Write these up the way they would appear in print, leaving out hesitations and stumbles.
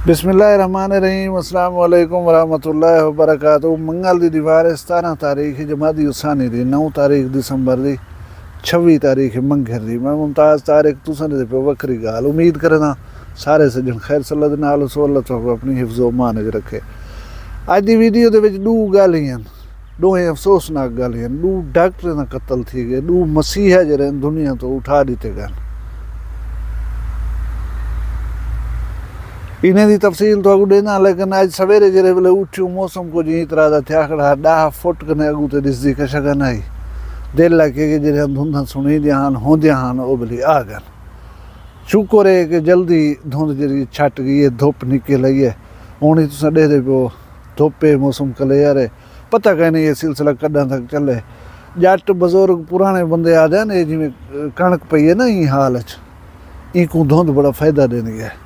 बिस्मिल्लाहिर्रहमानिर्रहीम अस्सलाम वालेकुम वरहमतुल्लाहि वबरकातुहू। मंगल दी दीवार 17 तारीख जमादी उसानी दी 9 तारीख दिसंबर दी 26 तारीख मंगर दी। मैं मुमताज़ तारिक तुसां दे पे वक्री गाल उम्मीद करना सारे सज्जन खैर सल्लत नाल सोलत अपनी हिफ्ज़ो मान च रखे। अज दी वीडियो दे विच दो गालियां दोहें अफसोसनाक गालियां दो डॉक्टर दा कत्ल थी गए, दो मसीहा जरे दुनिया तो उठा दिते गए। इन्हें दी तफसील तो अगू देना, लेकिन अज सवेरे जरे वेले उठ्यू मौसम को जी तरह का थिया खड़ा 10 फुट कने अगू ते दिसदी कशा नहीं दिल लगे कि जरे धुंधा सुनी दियान होंदियां हन ओ बली आ गए। शुक्र है कि जल्दी धुंध जी छट गई है, धुप निकल आई है। हूँ ही तुम दे पो धुपे मौसम क्लियर है, पता कहीं नहीं ये सिलसिला कदा तक चले। जट बजुर्ग पुराने बंदे आदे ने जिमें कणक पई है ना ई हाल इंकू धुंध बड़ा फायदा देनी है।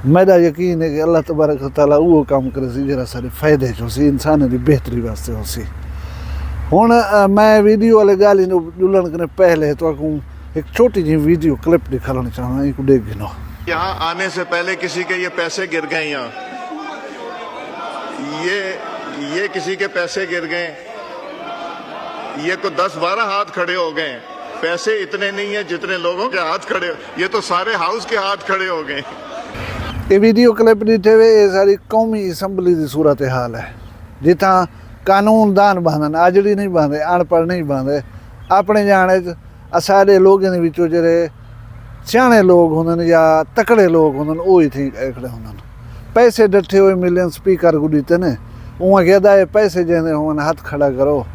मेरा यकीन है कि अल्लाह तबारक तआला वो काम करे सी जरा सारे फायदे चो सी, इंसान की बेहतरी वास्ते हो सी। हुण मैं वीडियो वाले गाली जुलन करने पहले तो एक छोटी जी वीडियो क्लिप दिखाना चाहना, एक देख गिनो। यहाँ आने से पहले किसी के ये पैसे गिर गए, यहाँ ये किसी के पैसे गिर गए, ये को 10-12 हाथ खड़े हो गए। पैसे इतने नहीं है जितने लोगों के हाथ खड़े, ये तो सारे हाउस के हाथ खड़े हो गए। ये वीडियो क्लिप ॾिठे वे ये सारी कौमी असैम्बली की सूरत हाल है, जिथा कानून दान बांधन आजड़ी नहीं बांधे, अनपढ़ नहीं बांधे। अपने जाने असारे लोगों के विचों जरे सियाणे लोग होंदन या तकड़े लोग होंदन वो ही थी खड़े होंदन। पैसे डठे हुए मिलियन स्पीकर को दीते ने उहाँ कहता है पैसे जैसे होन हाथ खड़ा करो,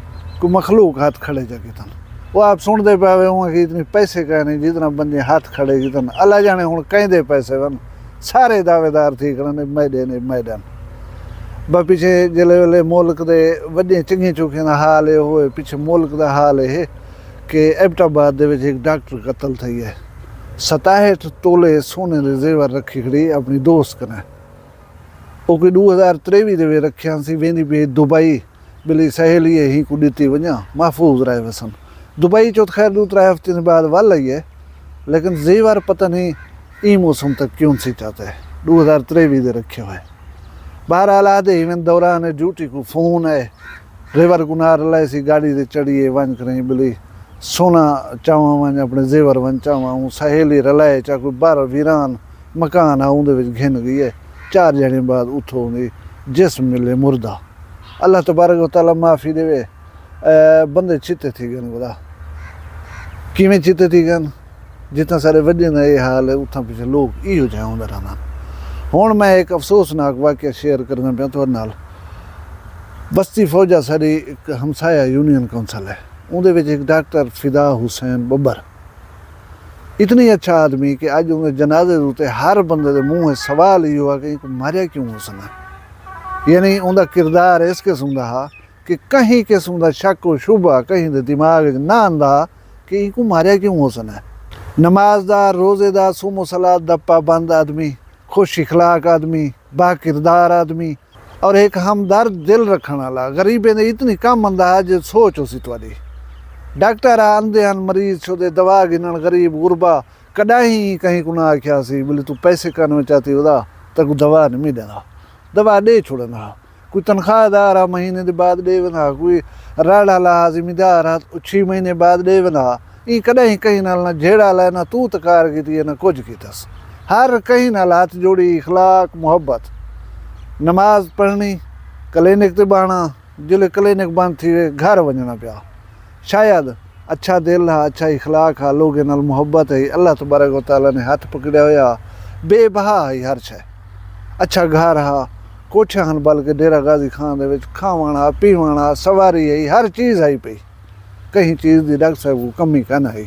को मखलूक हाथ खड़े जगे तन वो आप सुनते पावे उहाँ की इतनी पैसे कह नहीं जितना बंदे हाथ खड़े जितन अल्लाह जाने हूँ कहीं दे पैसे वन सारे दावेदार थी करने मैडे ने मैदान ब पिछे जिले वेले मुल्क दे वड्डे चंगे चौखे का हाल है होए पिछे मुल्क का हाल है कि एबटाबाद दे विच एक डॉक्टर कत्ल थी है। 67 तोले सोने के जेवर रखी खड़ी अपनी दोस्त कने वो कोई 2023 दे रखिया सी वेंदी पे दुबई बिली सहेली ही को दी वजा महफूज रहे वसन। दुबई चो खैर 2-3 हफ्ते बाद वल आई है, लेकिन जेवर पता नहीं ई मौसम तक क्यों सी चाहते है 2023 दे रखे हुए। बहरहाल आधे इवें दौरान ड्यूटी को फोन है ड्राइवर को नार लाए सी गाड़ी से चढ़िए वन करें बिली सोना चावा वन अपने जेवर वन चावा हूँ सहेली रलाए चा कोई 12 वीरान मकान आ उहदे घिन गई है। 4 जने बाद उठो जिसम मिले मुर्दा। अल्लाह तबारक तआला माफ़ी देवे। बंदे चिते थी गए बड़ा किमें चिते थी गए जितना सारे वड्डे का ये हाल है उतना पिछले लोग इो जाए होंदा रहना। हुण मैं एक अफसोसनाक वाक़या शेयर करना पाया तुहाडे नाल। बस्ती फौजा सारी एक हमसाया यूनियन कौंसल है, उहदे विच एक डॉक्टर फिदा हुसैन बब्बर इतनी अच्छा आदमी कि अज उन्हें जनाजे उत्ते हर बंदे के मूँह सवाल ही हुआ कि मारिया क्यों उसने। यानी उनका किरदार इस किस्म का हा कि कहीं किस्म का शक व शुबा कहीं दे दिमाग ना आंदा कि इनको मारिया क्यों उसने। नमाजदार रोज़ेदार सुमो सलात दा पाबंद आदमी, खुश इखलाक आदमी, बा किरदार आदमी और एक हमदर्द दिल रखने वाला। गरीबे ने इतनी कम अंदाज सोच उसी तुहाडी। डॉक्टर आंदे हैं मरीज छोदे दवा गिनन गरीब गुरबा कदा ही कहीं को ना आख्या सी बोले तू पैसे करना चाहती होदा तक दवा नहीं मिलना, दवा दे छोड़ना। कोई तनख्वाहदार आ महीने के बाद दे वना, कोई राड़ा ला जिम्मेदार आ 6 महीने बाद दे वना। ई कदा ही कहीं नाल ना झेड़ा ला ना तू तकार की ना कुछ कीतस। हर कहीं नाल हाथ जोड़ी इखलाक मुहब्बत। नमाज पढ़नी क्लिनिक ते बाना जिले क्लिनिक बंद थी घर वजना पिया। शायद अच्छा दिल हा, अच्छा इखलाक हा, लोगों नाल मुहब्बत है। अल्लाह तबारक व तआला ने हाथ पकड़िया होया बेबहा है हर शे। अच्छा घर हा, कोठिया हन बल्कि डेरा गाजी खान दे विच खावना पीवना सवारी है, हर चीज़ आई पई। कहीं चीज़ की डॉक्टर साहब को कमी का ना आई।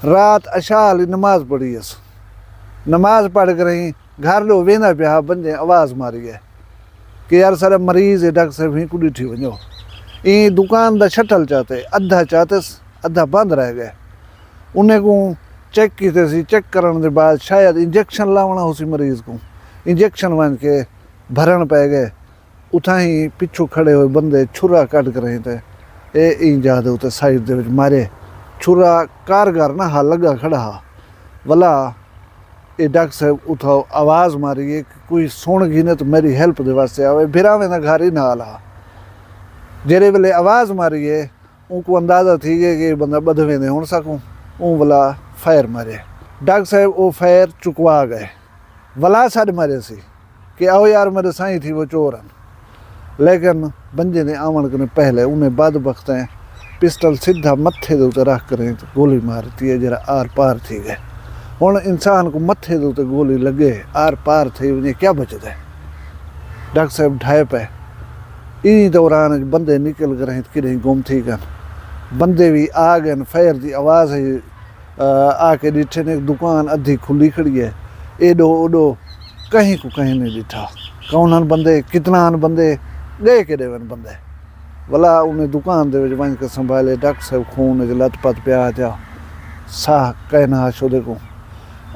रात अशाल नमाज पढ़ी अस, नमाज पढ़ कर ही घर लो वेंदा पिया बंदे आवाज़ मारी है कि यार सारा मरीज़ है डॉक्टर साहब ही को ॾिठी वञो। ई दुकान दा शटल चाहते अद्धा चाहतस अद्धा बंद रह गए। उन्हें को चेक किते सी, चेक करने के बाद शायद इंजेक्शन लावना हो सी मरीज़ को, इंजेक्शन वन के भरण पै गए। उथा ही पिछू खड़े हुए बंदे छुरा कट कर रहे थे ए जाते उत्ते साइड दे मारे छुरा कारगर ना हा लगा खड़ा हा वला ਇਹ ਡਾਕਟਰ ਸਾਹਿਬ ਉਥੋਂ ਆਵਾਜ਼ ਮਾਰੀ ਹੈ ਕਿ ਕੋਈ ਸੁਣ ਗਈ ਨੇ ਤਾਂ ਮੇਰੀ ਹੈਲਪ ਦੇ ਵਾਸਤੇ ਆਵੇ। ਬਿਰਾਵੇਂ ਦਾ ਘਰ ਹੀ ਨਾਲ ਆ। ਜਿਹੜੇ ਵੇਲੇ ਆਵਾਜ਼ ਮਾਰੀ ਹੈ उनको अंदाज़ा थी गया कि बंदा बदवे ने हो सकूँ। वो वाला फायर मारे। डॉक्टर साहब वो फायर चुकवा गए। वला साढ़े मारे सी कि आओ यार मेरे साई थी वो चोर हैं। लेकिन बंदे ने आवन के पहले उन्हें बद वक्त पिस्टल सीधा मत्थे के उत्ते रख कर गोली मारती है जरा आर पार थी गए। हुण इंसान को मत्थे के उत्ते गोली लगे आर पार थी उन्हें क्या बचता है। डॉक्टर साहब ढाए पे इन्हीं दौरान बंदे निकल गए कि गुम थी गए। बंदे भी आ गए। फायर की आवाज़ आके डिठे ने दुकान अद्धी खुली खड़ी है। एडो ओडो कहीं को कहीं नहीं डिठा। कौन बंदे कितना बंदे गए कि बंदे भला उन्हें दुकान दे वन के संभाले। डॉक्टर साहब खून लतपत पिया था साह कहना शोदे को।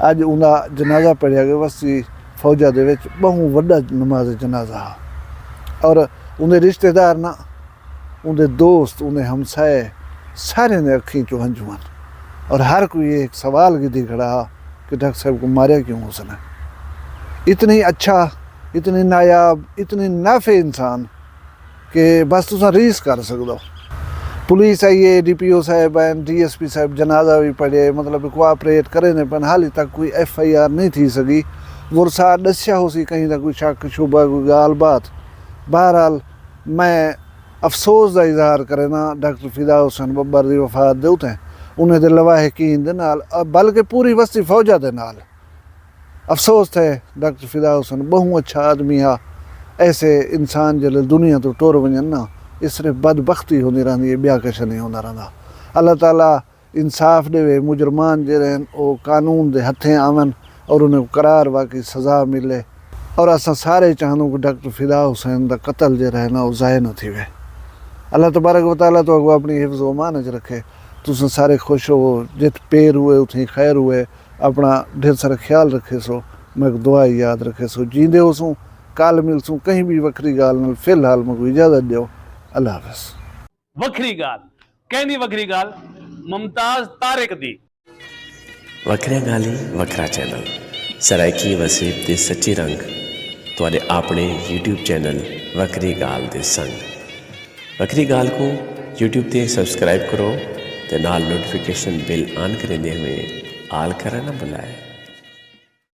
अज उनका जनाजा पढ़िया गया बस्ती फौजा दे बहु वड्डा नमाज जनाजा। और उन्हें रिश्तेदार ना उन्हें दोस्त उन्हें हमसाए सारे ने अखी चो हंजुआन। और हर कोई एक सवाल की खड़ा कि डॉक्टर साहब को मारिया क्यों उसने। इतनी अच्छा इतनी नायाब इतनी नाफे इंसान कि बस तुम रीस कर सकते हो। पुलिस आई है DPO साहब हैं DSP साहब जनाजा भी पढ़े मतलब कोआपरेट करे ने पर हाली तक कोई FIR नहीं थी सकी। गुरसा दसिया हो सी कहीं कोई शक शुबा कोई गाल बात। बहरहाल मैं अफसोस का इजहार करे ना डॉक्टर फिदा हुसैन बब्बर की वफात दे उते उन्हें दे लवाहिकीन दे नाल बल्कि पूरी बस्ती फौजा दे नाल अफसोस थे। डॉक्टर फिदा हुसैन बहु अच्छा आदमी आ। ऐसे इंसान जल्द दुनिया तो टुर वजन ना इस सिर्फ बदबख्ती होती रहती है ब्याह कुछ नहीं होता रहा। अल्लाह ताला इंसाफ दे मुजरमान जड़े वो कानून के हथें आवन और उन्हें करार वाकई सज़ा मिले। और असां सारे चाहूँ कि डॉक्टर फिदा हुसैन का कत्ल जो है ना वो ज़ाय न थी वे। अल्लाह तबारक व तआला तो अगो अपनी हिफ्ज़ मान च रखे। तुम सारे खुश हो जित पेर हुए उथी खैर हुए। अपना ढेर सारा ख्याल रखे सो मैं दुआ याद रखे सो जींदे हो सूँ काल मिलसूँ कहीं भी वक्री गाल न। फिलहाल मैं इजाज़त दो। अल्लाह हाफ़िज़। वक्री गाल कहनी वक्री गाल मुमताज तारिक दी वखरिया गाली वखरा चैनल सराइकी वसीब ते सच्ची रंग तुहाडे अपने YouTube चैनल वखरी गाल दे संग। वखरी गाल को YouTube ते सब्सक्राइब करो ते नाल नोटिफिकेशन बिल ऑन करेंदे हुए आल करना ना भुलाए।